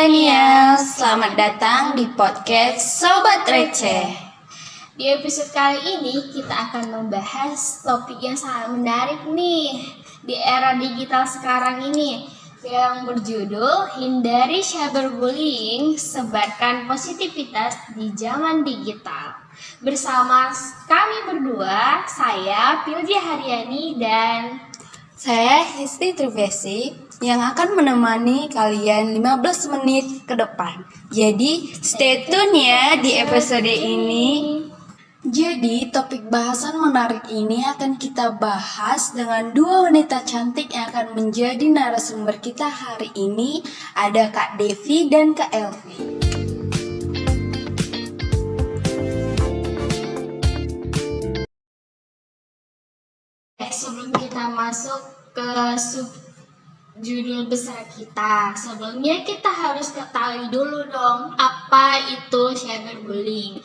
milenial, selamat datang di podcast Sobat Receh. Di episode kali ini kita akan membahas topik yang sangat menarik nih di era digital sekarang ini yang berjudul Hindari Cyberbullying, Sebarkan Positivitas di Zaman Digital. Bersama kami berdua, saya Pilja Haryani dan Saya Histi Trivesi yang akan menemani kalian 15 menit ke depan. Jadi stay tune ya di episode ini. Jadi topik bahasan menarik ini akan kita bahas dengan dua wanita cantik yang akan menjadi narasumber kita hari ini. Ada Kak Devi dan Kak Elvi. sebelum kita masuk ke judul besar kita, sebelumnya kita harus ketahui dulu dong apa itu cyberbullying.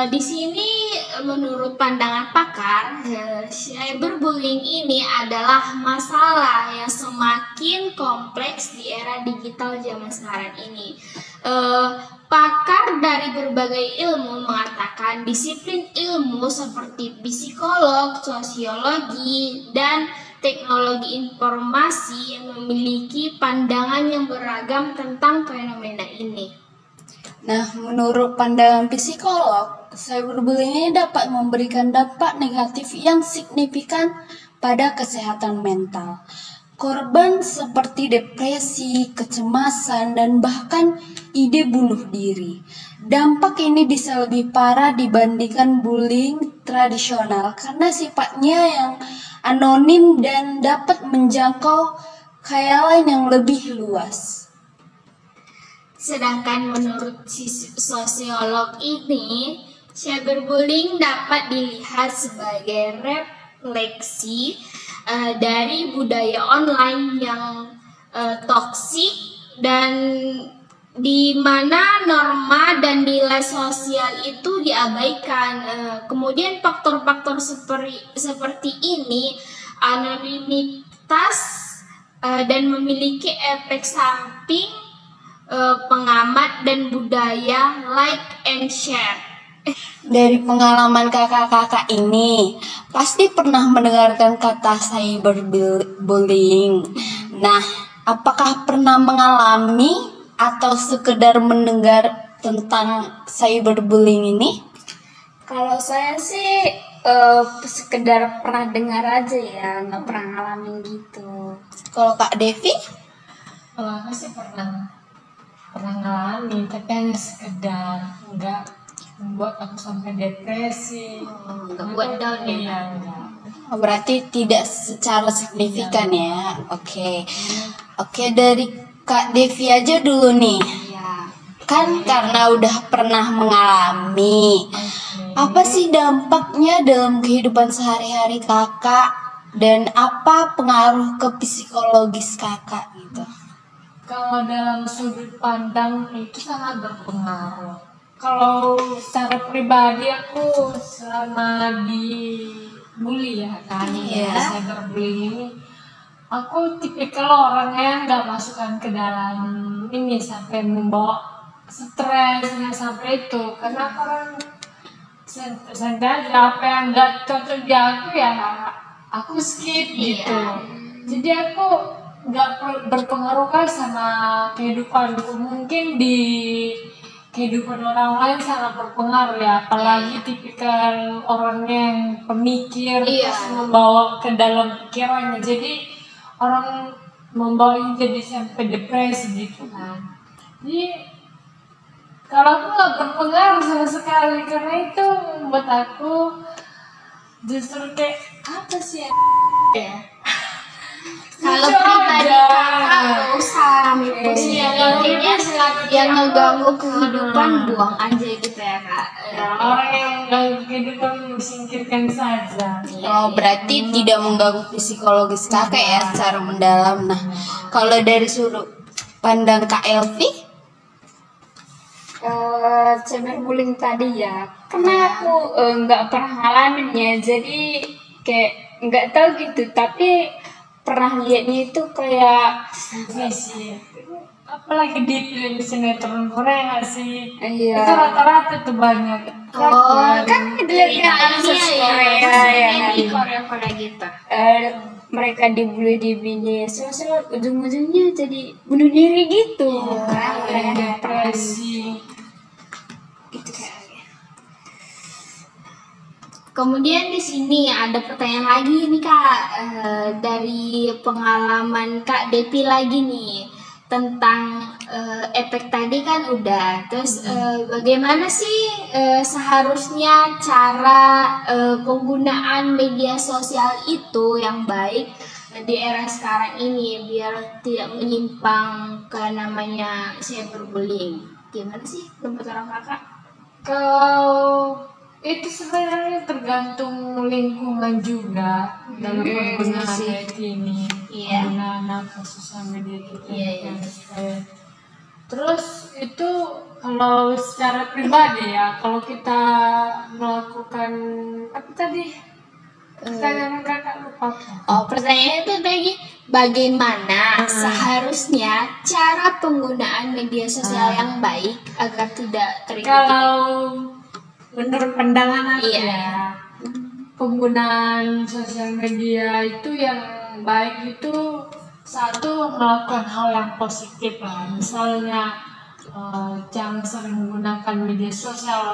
Di sini menurut pandangan pakar, cyberbullying ini adalah masalah yang semakin kompleks di era digital zaman sekarang ini. Pakar dari berbagai ilmu mengatakan disiplin ilmu seperti psikolog, sosiologi, dan teknologi informasi yang memiliki pandangan yang beragam tentang fenomena ini. Nah, menurut pandangan psikolog, cyberbullying ini dapat memberikan dampak negatif yang signifikan pada kesehatan mental. Korban seperti depresi, kecemasan, dan bahkan ide bunuh diri. Dampak ini bisa lebih parah dibandingkan bullying tradisional karena sifatnya yang anonim dan dapat menjangkau khayalan yang lebih luas. Sedangkan menurut sosiolog ini, cyberbullying dapat dilihat sebagai refleksi dari budaya online yang toksik dan di mana norma dan nilai sosial itu diabaikan. Kemudian faktor-faktor seperti ini, anonimitas dan memiliki efek samping pengamat dan budaya like and share. Dari pengalaman kakak-kakak ini, pasti pernah mendengarkan kata cyberbullying. Nah, apakah pernah mengalami atau sekedar mendengar tentang cyberbullying ini? Kalau saya sih sekedar pernah dengar aja ya, nggak pernah ngalamin gitu. Kalau Kak Devi? Kalau aku sih pernah ngalamin, tapi hanya sekedar, nggak membuat aku sampai depresi. Nggak buat down ya? Iya, enggak. Berarti tidak secara signifikan ya. Oke, dari Kak Devi aja dulu nih. Ya, Kan karena udah pernah mengalami. Apa sih dampaknya dalam kehidupan sehari-hari kakak? Dan apa pengaruh ke psikologis kakak gitu? Kalau dalam sudut pandang itu sangat berpengaruh. Kalau secara pribadi aku selama dibully ya kan, Iya. cyberbullying ini, aku tipikal orangnya nggak masukkan ke dalam ini sampai membawa stres nggak sampai itu, karena orang santai aja, apa yang nggak cocok di aku ya aku skip gitu. Jadi aku nggak berpengaruh kan sama kehidupanku. Mungkin di kehidupan orang lain sangat berpengaruh ya, apalagi tipikal orangnya yang pemikir, terus membawa ke dalam pikirannya, jadi orang membawa ini jadi sampai depresi gitu kan. Jadi kalau aku nggak berpengaruh sama sekali, karena itu membuat aku justru kayak apa sih ya? Kalau Lucu pribadi aja. kakak nggak usah mikirin intinya yang ngeganggu kehidupan buang aja gitu ya kak. Orang yang mengganggu kehidupan singkirkan saja. Oh, berarti tidak mengganggu psikologis kakak ya secara mendalam. Nah, kalau dari sudut pandang Kak Elvi? cyberbullying tadi ya, karena aku nggak pernah ngalamin ya, jadi kayak nggak tahu gitu. Tapi pernah lihatnya itu kayak apalagi di film sinetron Korea sih. Iya. Itu rata-rata tuh banyak. Kan dilihatnya artis Korea ya kan. Di Korea gitu. Mereka dibully di media sosial, ujung-ujungnya jadi bunuh diri gitu. Depresi. Gitu kayaknya. Kemudian di sini ada pertanyaan lagi nih Kak, dari pengalaman Kak Depi lagi nih tentang efek tadi kan udah. Terus bagaimana sih seharusnya cara penggunaan media sosial itu yang baik di era sekarang ini biar tidak menyimpang ke namanya cyberbullying? Gimana sih menurut orang Kakak? Kalau itu sebenarnya tergantung lingkungan juga dalam penggunaan sih. ini, Iya. penggunaan apa sosial media kita. Iya, iya. Terus itu kalau secara pribadi ya, kalau kita melakukan apa tadi? Pertanyaan kakak lupa. Oh, pertanyaannya itu tadi bagaimana seharusnya cara penggunaan media sosial yang baik agar tidak terjadi? Kalau menurut pandangan aku Iya. ya, penggunaan sosial media itu yang baik itu satu melakukan hal yang positif lah, misalnya jangan sering menggunakan media sosial,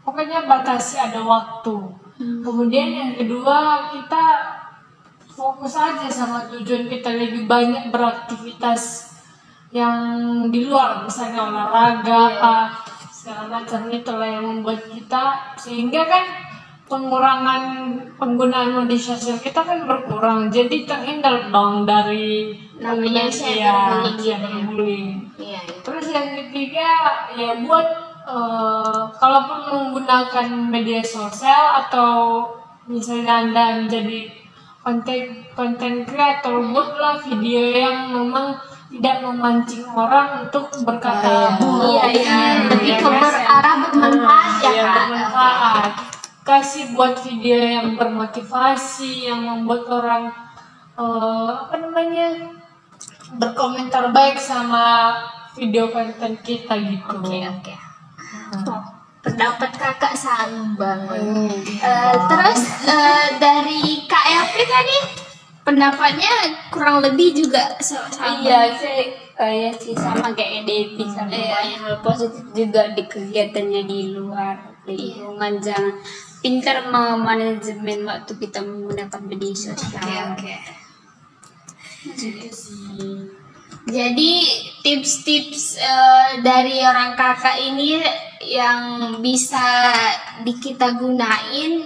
pokoknya batasi ada waktu. Kemudian yang kedua kita fokus aja sama tujuan kita, lebih banyak beraktivitas yang di luar, misalnya olahraga apa segala macam, itulah yang membuat kita, sehingga kan pengurangan penggunaan media sosial kita kan berkurang, jadi terhindar dong dari Namanya penggunaan cyberbullying gitu ya. cyberbullying. Iya, iya. Terus yang ketiga ya buat kalaupun menggunakan media sosial atau misalnya Anda menjadi konten kreator, buatlah video yang memang tidak memancing orang untuk berkata buruk. Iya, iya. Lebih ke berarah bermanfaat ya Iya, Kak. bermanfaat. Kasih buat video yang bermotivasi, yang membuat orang berkomentar baik sama video konten kita gitu. Oke. Oh, pendapat Kakak sama banget. Terus dari Kak Elvi tadi pendapatnya kurang lebih juga sama. Iya sih sama kayak Devi, sama banyak hal positif juga di kegiatannya di luar lingkungan. Jangan pintar memanajemen waktu kita menggunakan media sosial. Oke. Gitu sih. Jadi tips-tips dari orang Kakak ini yang bisa kita gunain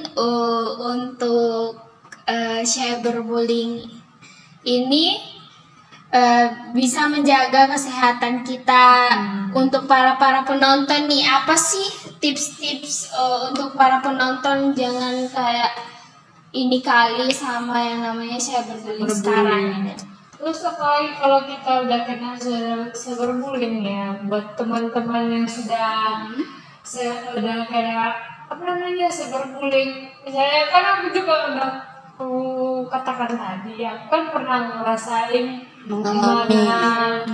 untuk cyberbullying ini bisa menjaga kesehatan kita. Untuk para penonton nih, apa sih tips-tips untuk para penonton jangan kayak ini kali sama yang namanya cyberbullying sekarang ini? Terus apalagi kalau kita udah kena cyberbullying ya, buat teman-teman yang sudah kayak cyberbullying, misalnya kan aku juga udah katakan tadi ya, kan pernah ngerasain gimana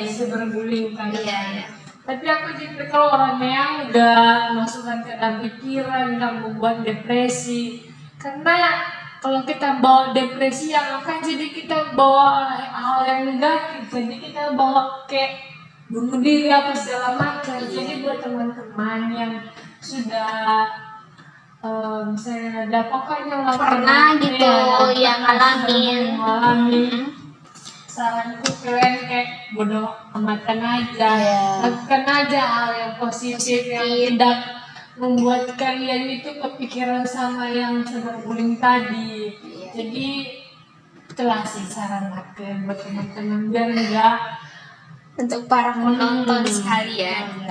cyberbullying kan. Iya. Tapi aku juga kalau orangnya yang udah masukkan ke dalam pikiran, nggak membuat depresi, karena kalau kita bawa depresi yang akan jadi kita bawa hal yang negatif, jadi kita bawa kayak bunuh diri apa segala macam. Jadi buat teman-teman yang sudah misalnya ada pokoknya Pernah gitu yang ngalamin. Saranku kalian kayak bodoh amatan aja, lakukan aja hal yang positif yang tidak membuat kalian itu kepikiran sama yang cyberbullying tadi. Jadi itulah sih saran aku buat teman-teman biar enggak. Untuk para penonton sekalian.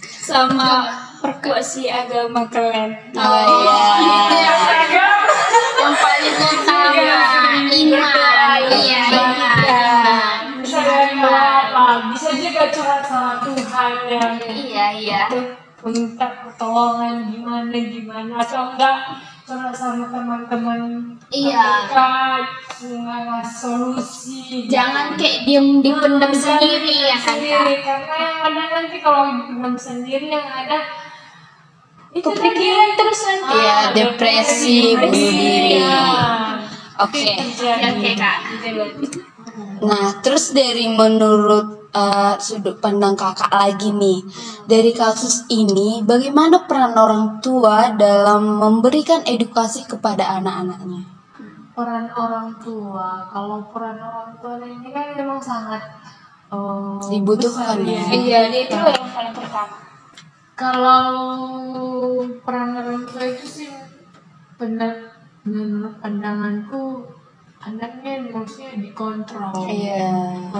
Sama perkuasi agama kalian. Yang paling utama iman. Iya. Bisa juga curhat sama Tuhan yang Iya. minta pertolongan gimana atau enggak curhat sama teman-teman Iya. terdekat. ngasih solusi. Jangan kayak diem dipendam sendiri ya kan Kak? Sendiri, karena yang ada nanti kalau dipendam sendiri yang ada itu Kepikiran terus nanti. Iya, depresi, bunuh diri. Oke. Oke Kak. Nah, terus dari menurut sudut pandang kakak lagi nih, dari kasus ini, bagaimana peran orang tua dalam memberikan edukasi kepada anak-anaknya? peran orang tua. Kalau peran orang tua ini kan memang sangat Dibutuhkan besar, ya. Iya, itu yang paling pertama. Kalau peran orang tua itu sih benar, menurut pandanganku anaknya maksudnya dikontrol. Iya.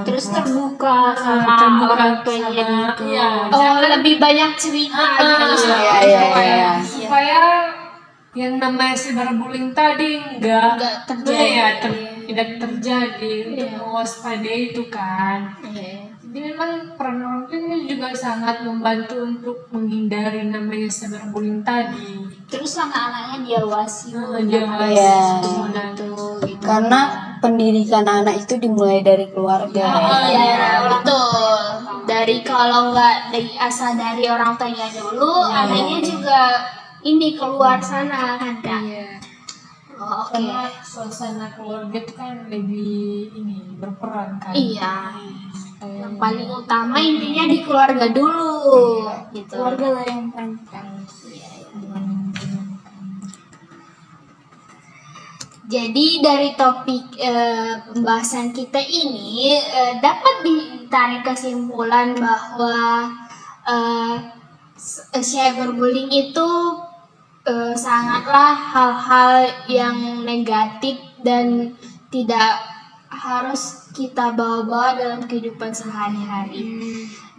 Terus terbuka sama terbuka orang tuanya sama- gitu. iya. Oh, lebih banyak cerita gitu. Iya. Supaya yang namanya cyberbullying tadi Nggak terjadi. Iya, tidak terjadi, untuk mewaspadai itu kan. Jadi memang peran orang tua ini juga sangat membantu untuk menghindari namanya cyberbullying tadi. Terus anak-anaknya diawasi. Iya. Karena pendidikan anak itu dimulai dari keluarga. Iya, betul. Dari kalau nggak dari asal dari orang tuanya dulu, anaknya juga ini keluar sana kan Kak? Oh, oke. Karena suasana keluarga itu kan lebih ini berperan kan. Iya. Yang paling utama intinya di keluarga dulu, gitu. Keluarga lah yang penting. Jadi dari topik pembahasan kita ini dapat ditarik kesimpulan bahwa cyberbullying itu sangatlah hal-hal yang negatif dan tidak harus kita bawa-bawa dalam kehidupan sehari-hari.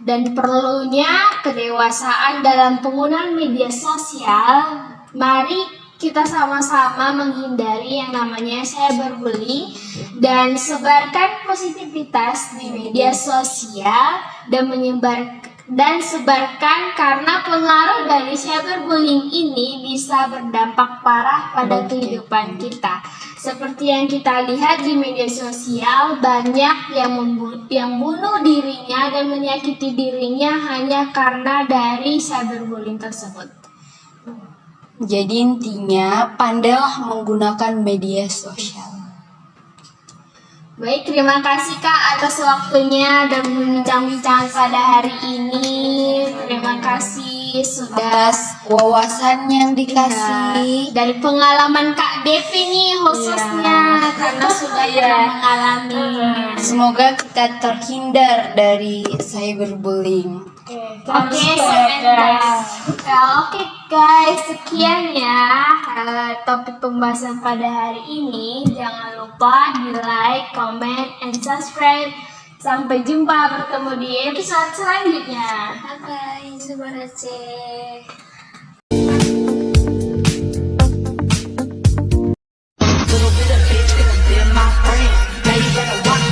Dan perlunya kedewasaan dalam penggunaan media sosial. Mari kita sama-sama menghindari yang namanya cyberbullying dan sebarkan positivitas di media sosial dan sebarkan karena pengaruh dari cyberbullying ini bisa berdampak parah pada kehidupan kita. Seperti yang kita lihat di media sosial, banyak yang bunuh dirinya dan menyakiti dirinya hanya karena dari cyberbullying tersebut. Jadi intinya pandailah menggunakan media sosial. Baik, terima kasih Kak atas waktunya dan berbincang-bincang pada hari ini. Terima kasih sudah Atas wawasan yang dikasih. dari pengalaman Kak Devi nih khususnya karena sudah pernah mengalami. Semoga kita terhindar dari cyberbullying. Oke, guys, sekian ya topik pembahasan pada hari ini. Jangan lupa di like, comment, and subscribe. Sampai jumpa bertemu di episode selanjutnya. Bye, Subarace. Little bit of bitch gonna be my friend. Now you better walk.